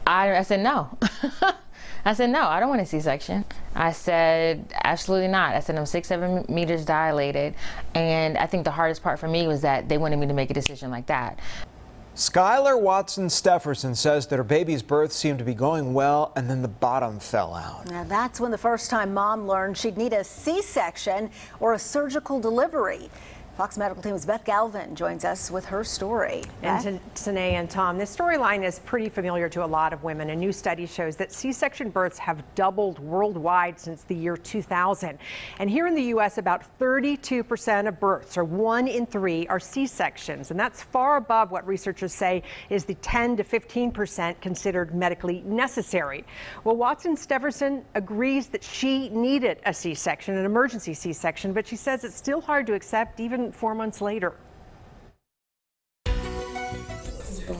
I said no. I said, no, I don't want a C-section. I said, absolutely not. I said, I'm 6-7 meters dilated. And I think the hardest part for me was that they wanted me to make a decision like that. Skylar Watson Stefferson says that her baby's birth seemed to be going well, and then the bottom fell out. Now that's when the first time mom learned she'd need a C-section or a surgical delivery. Fox Medical Team's Beth Galvin joins us with her story. And Tanae and Tom, this storyline is pretty familiar to a lot of women. A new study shows that C-section births have doubled worldwide since the year 2000. And here in the U.S., about 32% of births, or 1 in 3, are C-sections. And that's far above what researchers say is the 10 to 15% considered medically necessary. Well, Watson Stefferson agrees that she needed a C-section, an emergency C-section, but she says it's still hard to accept even 4 months later.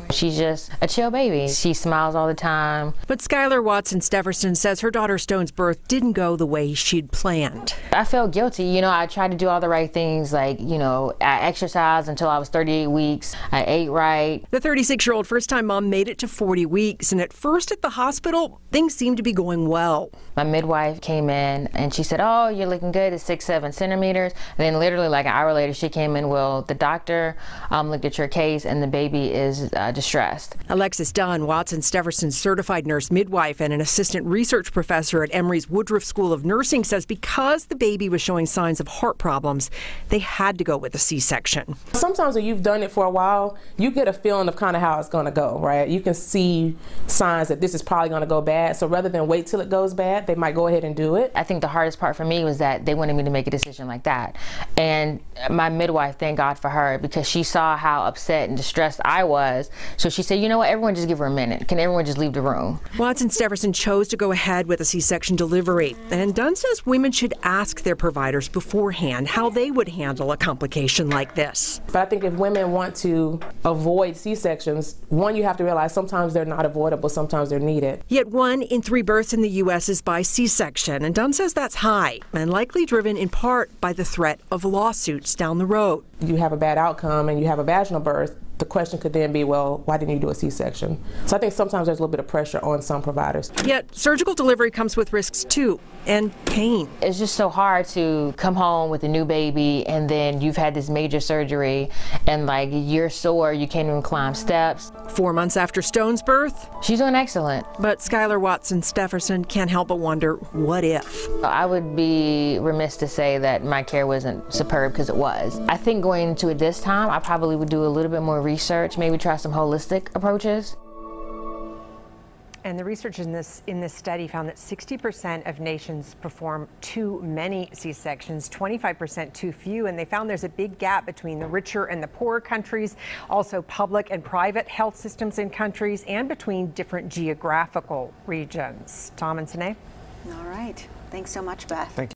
She's just a chill baby. She smiles all the time. But Skylar Watson Stefferson says her daughter Stone's birth didn't go the way she'd planned. I felt guilty. You know, I tried to do all the right things, like, you know, I exercised until I was 38 weeks. I ate right. The 36-year-old first-time mom made it to 40 weeks, and at first at the hospital, things seemed to be going well. My midwife came in and she said, oh, you're looking good. It's 6-7 centimeters. And then literally like an hour later, she came in, well, the doctor looked at your case and the baby is distressed. Alexis Dunn, Watson Stefferson's certified nurse midwife and an assistant research professor at Emory's Woodruff School of Nursing, says because the baby was showing signs of heart problems, they had to go with a C-section. Sometimes when you've done it for a while, you get a feeling of kind of how it's going to go, right? You can see signs that this is probably going to go bad. So rather than wait till it goes bad, they might go ahead and do it. I think the hardest part for me was that they wanted me to make a decision like that. And my midwife, thank God for her, because she saw how upset and distressed I was. So she said, you know what, everyone just give her a minute. Can everyone just leave the room? Watson Stefferson chose to go ahead with a C-section delivery. And Dunn says women should ask their providers beforehand how they would handle a complication like this. But I think if women want to avoid C-sections, one, you have to realize sometimes they're not avoidable, sometimes they're needed. Yet 1 in 3 births in the U.S. is by C-section, and Dunn says that's high and likely driven in part by the threat of lawsuits down the road. You have a bad outcome and you have a vaginal birth, the question could then be, well, why didn't you do a C-section? So I think sometimes there's a little bit of pressure on some providers. Yet surgical delivery comes with risks too, and pain. It's just so hard to come home with a new baby and then you've had this major surgery and like you're sore, you can't even climb steps. 4 months after Stone's birth, she's doing excellent. But Skylar Watson Stefferson can't help but wonder, what if? I would be remiss to say that my care wasn't superb, because it was. I think going into it this time, I probably would do a little bit more research, maybe try some holistic approaches. And the research in this study found that 60% of nations perform too many C-sections, 25% too few, and they found there's a big gap between the richer and the poorer countries, also public and private health systems in countries, and between different geographical regions. Tom and Tanae? All right. Thanks so much, Beth. Thank you.